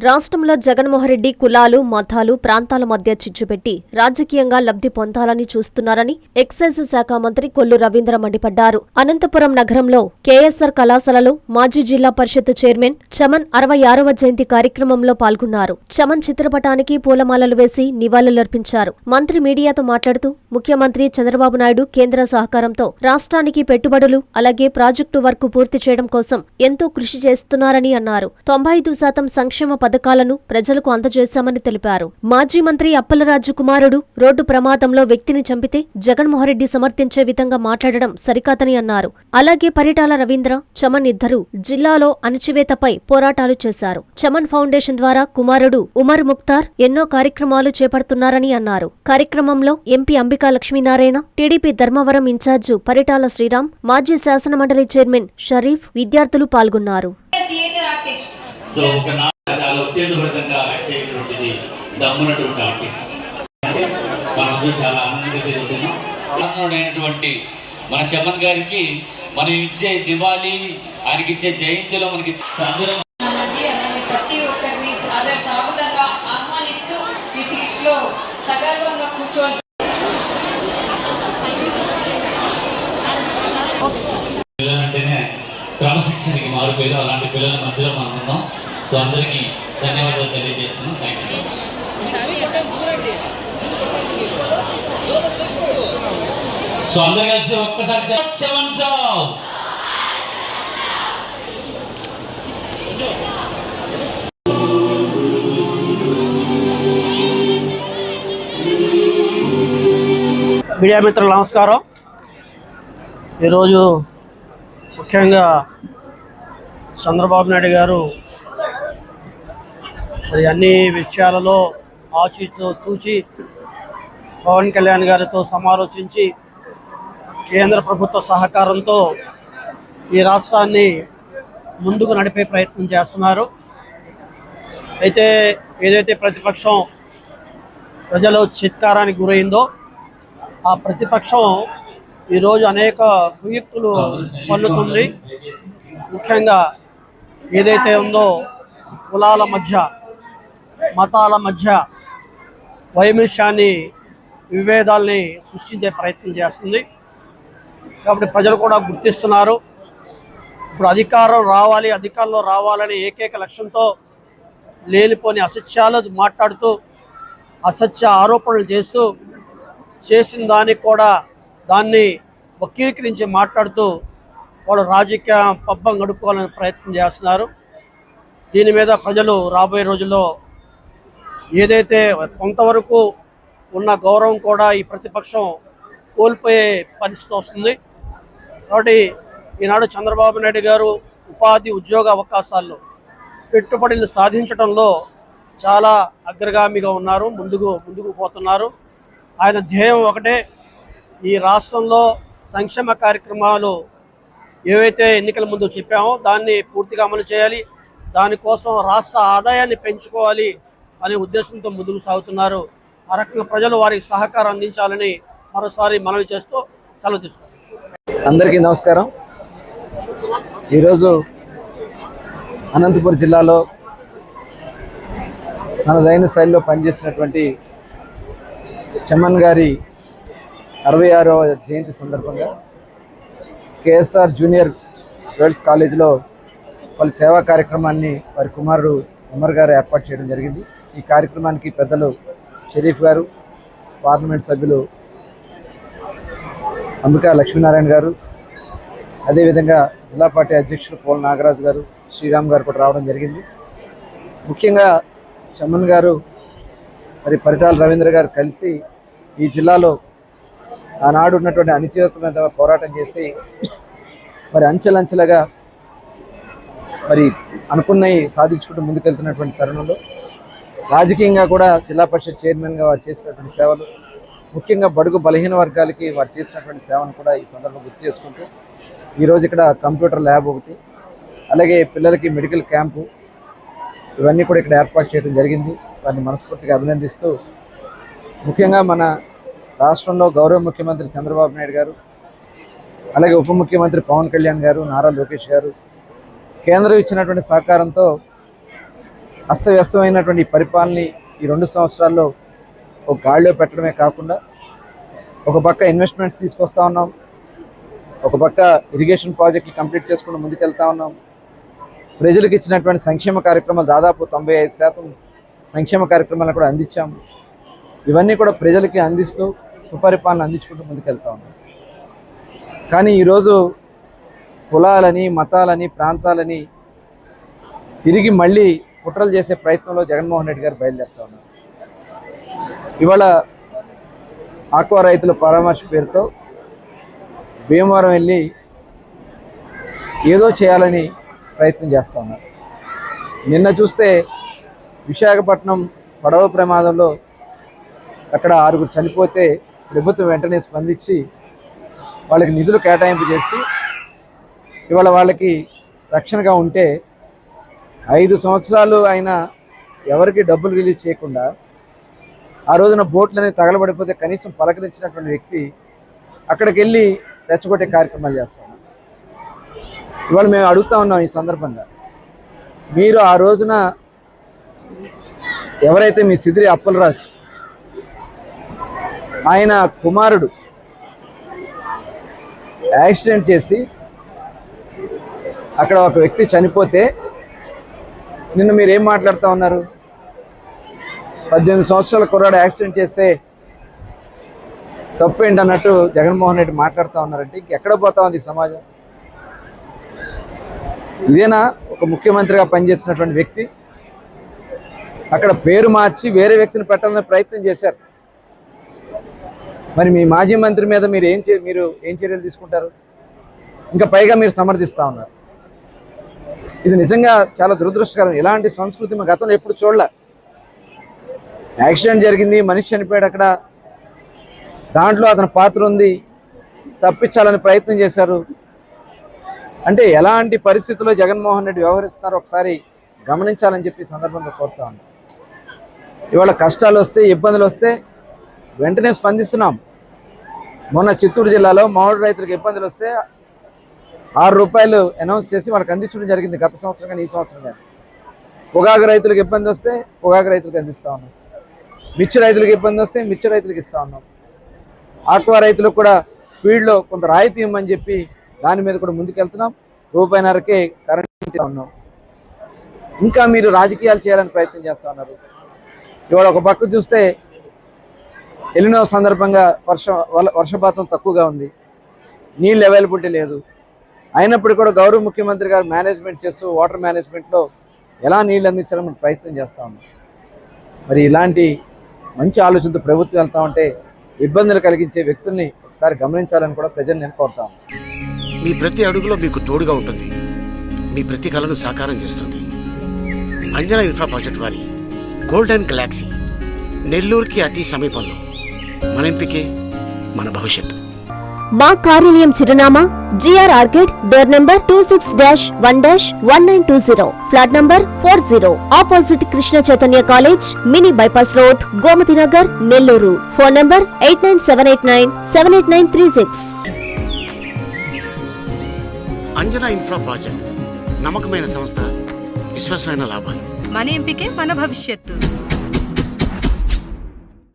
రాష్ట్రంలో జగన్మోహన్ రెడ్డి కులాలు, మతాలు, ప్రాంతాల మధ్య చిచ్చుపెట్టి రాజకీయంగా లబ్ధి పొందాలని చూస్తున్నారని ఎక్సైజ్ శాఖ మంత్రి కొల్లు రవీంద్ర మండిపడ్డారు. అనంతపురం నగరంలో కేఎస్ఆర్ కళాశాలలో మాజీ జిల్లా పరిషత్ చైర్మన్ చమన్ 66వ జయంతి కార్యక్రమంలో పాల్గొన్నారు. చమన్ చిత్రపటానికి పూలమాలలు వేసి నివాళులర్పించారు. మంత్రి మీడియాతో మాట్లాడుతూ ముఖ్యమంత్రి చంద్రబాబు నాయుడు కేంద్ర సహకారంతో రాష్ట్రానికి పెట్టుబడులు అలాగే ప్రాజెక్టు వర్క్ పూర్తి చేయడం కోసం ఎంతో కృషి చేస్తున్నారని అన్నారు. 95% సంక్షేమ పథకాలను ప్రజలకు అందజేశామని తెలిపారు. మాజీ మంత్రి అప్పలరాజు కుమారుడు రోడ్డు ప్రమాదంలో వ్యక్తిని చంపితే జగన్మోహన్ రెడ్డి సమర్థించే విధంగా మాట్లాడడం సరికాదని అన్నారు. అలాగే పరిటాల రవీంద్ర, చమన్ ఇద్దరు జిల్లాలో అణచివేతపై పోరాటాలు చేశారు. చమన్ ఫౌండేషన్ ద్వారా కుమారుడు ఉమర్ ముక్తార్ ఎన్నో కార్యక్రమాలు చేపడుతున్నారని అన్నారు. కార్యక్రమంలో MP Ambika Lakshminarayana, TDP Dharmavaram incharge Paritala Sriram, మాజీ శాసనమండలి చైర్మన్ షరీఫ్, విద్యార్థులు పాల్గొన్నారు. చాలా ఉత్తేజభరితంగా చేయటువంటిది దమ్మునటువంటి ఆర్టిస్ట్. మనకు చాలా ఆనందంగా జరుగుతున్నాం. ఆనందమైనటువంటి మన చమన్ గారికి మనం ఇచ్చే దివాళీ, ఆయనకి ఇచ్చే జయంతిలో మనకి ప్రతి ఒక్కరిని సాగుతంగా ఆహ్వానిస్తూ ఈ సీట్స్ లో సగర్వంగా కూర్చోవాలి. పిల్లలంటేనే క్రమశిక్షణకి మారిపోయారు. అలాంటి పిల్లల మధ్యలో మనం ఉన్నాం. సో అందరికీ ధన్యవాదాలు తెలియజేస్తున్నాం. Thank you so much. So అందరు కలిసి ఒక్కసారి చమన్ సావ్. మీడియా మిత్రులు నమస్కారం. ఈరోజు ముఖ్యంగా చంద్రబాబు నాయుడు గారు మరి అన్ని విషయాలలో ఆచితో తూచి పవన్ కళ్యాణ్ గారితో సమాలోచించి కేంద్ర ప్రభుత్వ సహకారంతో ఈ రాష్ట్రాన్ని ముందుకు నడిపే ప్రయత్నం చేస్తున్నారు. అయితే ఏదైతే ప్రతిపక్షం ప్రజల చిత్కారానికి గురైందో ఆ ప్రతిపక్షం ఈరోజు అనేక కుయుక్తులు పన్నుతుంది. ముఖ్యంగా ఏదైతే ఉందో కులాల మధ్య, మతాల మధ్య వైమస్యాన్ని, విభేదాల్ని సృష్టించే ప్రయత్నం చేస్తుంది. కాబట్టి ప్రజలు కూడా గుర్తిస్తున్నారు. ఇప్పుడు అధికారంలో రావాలని ఏకైక లక్ష్యంతో లేనిపోని అసత్యాలు మాట్లాడుతూ, అసత్య ఆరోపణలు చేస్తూ, చేసిన దానికి కూడా దాన్ని వక్రీకరించి మాట్లాడుతూ వాళ్ళు రాజకీయ పబ్బం గడుపుకోవాలని ప్రయత్నం చేస్తున్నారు. దీని మీద ప్రజలు రాబోయే రోజుల్లో ఏదైతే కొంతవరకు ఉన్న గౌరవం కూడా ఈ ప్రతిపక్షం కోల్పోయే పరిస్థితి వస్తుంది. కాబట్టి ఈనాడు చంద్రబాబు నాయుడు గారు ఉపాధి, ఉద్యోగ అవకాశాల్లో పెట్టుబడులు సాధించడంలో చాలా అగ్రగామిగా ఉన్నారు. ముందుకు పోతున్నారు. ఆయన ధ్యేయం ఒకటే, ఈ రాష్ట్రంలో సంక్షేమ కార్యక్రమాలు ఏవైతే ఎన్నికల ముందు చెప్పామో దాన్ని పూర్తిగా అమలు చేయాలి, దానికోసం రాష్ట్ర ఆదాయాన్ని పెంచుకోవాలి అనే ఉద్దేశంతో ముందుకు సాగుతున్నారు. ఆ రకంగా ప్రజలు వారికి సహకారం అందించాలని మరోసారి మనవి చేస్తూ సెలవు తీసుకుంటారు. అందరికీ నమస్కారం. ఈరోజు అనంతపురం జిల్లాలో తనదైన శైలిలో పనిచేసినటువంటి చమన్ గారి 66వ జయంతి సందర్భంగా కేఎస్ఆర్ జూనియర్ గర్ల్స్ కాలేజీలో వాళ్ళ సేవా కార్యక్రమాన్ని వారి కుమారుడు ఉమర్ గారు ఏర్పాటు చేయడం జరిగింది. ఈ కార్యక్రమానికి పెద్దలు షరీఫ్ గారు, పార్లమెంట్ సభ్యులు అంబికా లక్ష్మీనారాయణ గారు, అదేవిధంగా జిల్లా పార్టీ అధ్యక్షులు పోల నాగరాజు గారు, శ్రీరామ్ గారు కూడా రావడం జరిగింది. ముఖ్యంగా చమన్ గారు మరి పరిటాల రవీంద్ర గారు కలిసి ఈ జిల్లాలో ఆనాడు ఉన్నటువంటి అణచివేత మీద పోరాటం చేసి మరి అంచెలంచెలుగా మరి అనుకున్నవి సాధించుకుంటూ ముందుకెళ్తున్నటువంటి తరుణంలో రాజకీయంగా కూడా జిల్లా పరిషత్ చైర్మన్గా వారు చేసినటువంటి సేవలు, ముఖ్యంగా బడుగు బలహీన వర్గాలకి వారు చేసినటువంటి సేవను కూడా ఈ సందర్భంగా గుర్తు చేసుకుంటూ ఈరోజు ఇక్కడ కంప్యూటర్ ల్యాబ్ ఒకటి, అలాగే పిల్లలకి మెడికల్ క్యాంపు, ఇవన్నీ కూడా ఇక్కడ ఏర్పాటు చేయడం జరిగింది. వారిని మనస్ఫూర్తిగా అభినందిస్తూ, ముఖ్యంగా మన రాష్ట్రంలో గౌరవ ముఖ్యమంత్రి చంద్రబాబు నాయుడు గారు, అలాగే ఉప ముఖ్యమంత్రి పవన్ కళ్యాణ్ గారు, నారా లోకేష్ గారు కేంద్రం ఇచ్చినటువంటి సహకారంతో అస్తవ్యస్తమైనటువంటి పరిపాలనని ఈ 2 సంవత్సరాల్లో ఒక గాడిలో పెట్టడమే కాకుండా ఒక పక్క ఇన్వెస్ట్మెంట్స్ తీసుకొస్తా ఉన్నాం, ఒక పక్క ఇరిగేషన్ ప్రాజెక్టులు కంప్లీట్ చేసుకుంటూ ముందుకెళ్తా ఉన్నాం. ప్రజలకు ఇచ్చినటువంటి సంక్షేమ కార్యక్రమాలు దాదాపు 95% సంక్షేమ కార్యక్రమాలను కూడా అందించాం. ఇవన్నీ కూడా ప్రజలకి అందిస్తూ సుపరిపాలన అందించుకుంటూ ముందుకెళ్తా ఉన్నాం. కానీ ఈరోజు కులాలని, మతాలని, ప్రాంతాలని తిరిగి మళ్ళీ కుట్రలు చేసే ప్రయత్నంలో జగన్మోహన్ రెడ్డి గారు బయలుదేరుతా ఉన్నారు. ఇవాళ ఆక్వా రైతుల పరామర్శ పేరుతో భీమవరం వెళ్ళి ఏదో చేయాలని ప్రయత్నం చేస్తూ ఉన్నారు. నిన్న చూస్తే విశాఖపట్నం పడవ ప్రమాదంలో అక్కడ 6 చనిపోతే ప్రభుత్వం వెంటనే స్పందించి వాళ్ళకి నిధులు కేటాయింపు చేసి ఇవాళ వాళ్ళకి రక్షణగా ఉంటే 5 సంవత్సరాలు అయినా ఎవరికి డబ్బులు రిలీజ్ చేయకుండా ఆ రోజున బోట్లనే తగలబడిపోతే కనీసం పలకరించినటువంటి వ్యక్తి అక్కడికి వెళ్ళి రెచ్చగొట్టే కార్యక్రమాలు చేస్తాం. ఇవాళ మేము అడుగుతా ఉన్నాం ఈ సందర్భంగా, మీరు ఆ రోజున ఎవరైతే మీ సిదిరి అప్పలరాజు ఆయన కుమారుడు యాక్సిడెంట్ చేసి అక్కడ ఒక వ్యక్తి చనిపోతే నిన్న మీరు ఏం మాట్లాడుతూ ఉన్నారు? 18 సంవత్సరాల కుర్రాడు యాక్సిడెంట్ చేస్తే తప్పేంటన్నట్టు జగన్మోహన్ రెడ్డి మాట్లాడుతూ ఉన్నారంటే ఇంకెక్కడ పోతా ఉంది ఈ సమాజం? ఇదేనా ఒక ముఖ్యమంత్రిగా పనిచేసినటువంటి వ్యక్తి? అక్కడ పేరు మార్చి వేరే వ్యక్తిని పెట్టాలనే ప్రయత్నం చేశారు. మరి మీ మాజీ మంత్రి మీద మీరు ఏం చర్యలు తీసుకుంటారు? ఇంకా పైగా మీరు సమర్థిస్తూ ఉన్నారు. ఇది నిజంగా చాలా దురదృష్టకరం. ఇలాంటి సంస్కృతి మా గతంలో ఎప్పుడు చూడలే. యాక్సిడెంట్ జరిగింది, మనిషి చనిపోయాడు, అక్కడ దాంట్లో అతని పాత్ర ఉంది, తప్పించాలని ప్రయత్నం చేశారు. అంటే ఎలాంటి పరిస్థితుల్లో జగన్మోహన్ రెడ్డి వ్యవహరిస్తున్నారో ఒకసారి గమనించాలని చెప్పి సందర్భంగా కోరుతా ఉన్నాం. ఇవాళ కష్టాలు వస్తే, ఇబ్బందులు వస్తే వెంటనే స్పందిస్తున్నాం. మొన్న చిత్తూరు జిల్లాలో మామిడి రైతులకు ఇబ్బందులు వస్తే ₹6 అనౌన్స్ చేసి వాళ్ళకి అందించడం జరిగింది గత సంవత్సరం కానీ ఈ సంవత్సరం కానీ. పొగాకు రైతులకు ఇబ్బంది వస్తే పొగాకు రైతులకు అందిస్తూ ఉన్నాం. మిర్చి రైతులకు ఇబ్బంది వస్తే మిర్చి రైతులకు ఇస్తూ ఉన్నాం. ఆక్వా రైతులకు కూడా ఫీల్డ్లో కొంత రాయితీ ఇవ్వమని చెప్పి దాని మీద కూడా ముందుకెళ్తున్నాం. ₹1.5కే కరెంట్ ఇస్తూ ఉన్నాం. ఇంకా మీరు రాజకీయాలు చేయాలని ప్రయత్నం చేస్తూ ఉన్నారు. ఇవాళ ఒక పక్క చూస్తే ఎలినో సందర్భంగా వర్షపాతం తక్కువగా ఉంది, నీళ్ళు అవైలబిలిటీ లేదు. అయినప్పుడు కూడా గౌరవ ముఖ్యమంత్రి గారు మేనేజ్మెంట్ చేస్తూ వాటర్ మేనేజ్మెంట్లో ఎలా నీళ్ళు అందించాలని ప్రయత్నం చేస్తూ ఉన్నాం. మరి ఇలాంటి మంచి ఆలోచనతో ప్రభుత్వం వెళ్తా ఉంటే ఇబ్బందులు కలిగించే వ్యక్తుల్ని ఒకసారి గమనించాలని కూడా ప్రజలు నేను కోరుతాను. మీ ప్రతి అడుగులో మీకు తోడుగా ఉంటుంది, మీ ప్రతి కళను సాకారం చేస్తుంది. అంజనా ఇన్ఫ్రా ప్రాజెక్ట్ వారి గోల్డెన్ గెలాక్సీ నెల్లూరుకి అతి సమీపంలో. మన ఎంపికే మన భవిష్యత్తు. మా కార్యాలయం చిరునామా GR arcade, door number 26-1-1920, flat number 40, opposite Krishna Chaitanya college, mini bypass road, Gomathi Nagar, Nellore. Phone number 8978978936. Anjana infra project నమ్మకమైన సంస్థ, విశ్వాసమైన లాభాలు. మన ఎంపికే మన భవిష్యత్తు.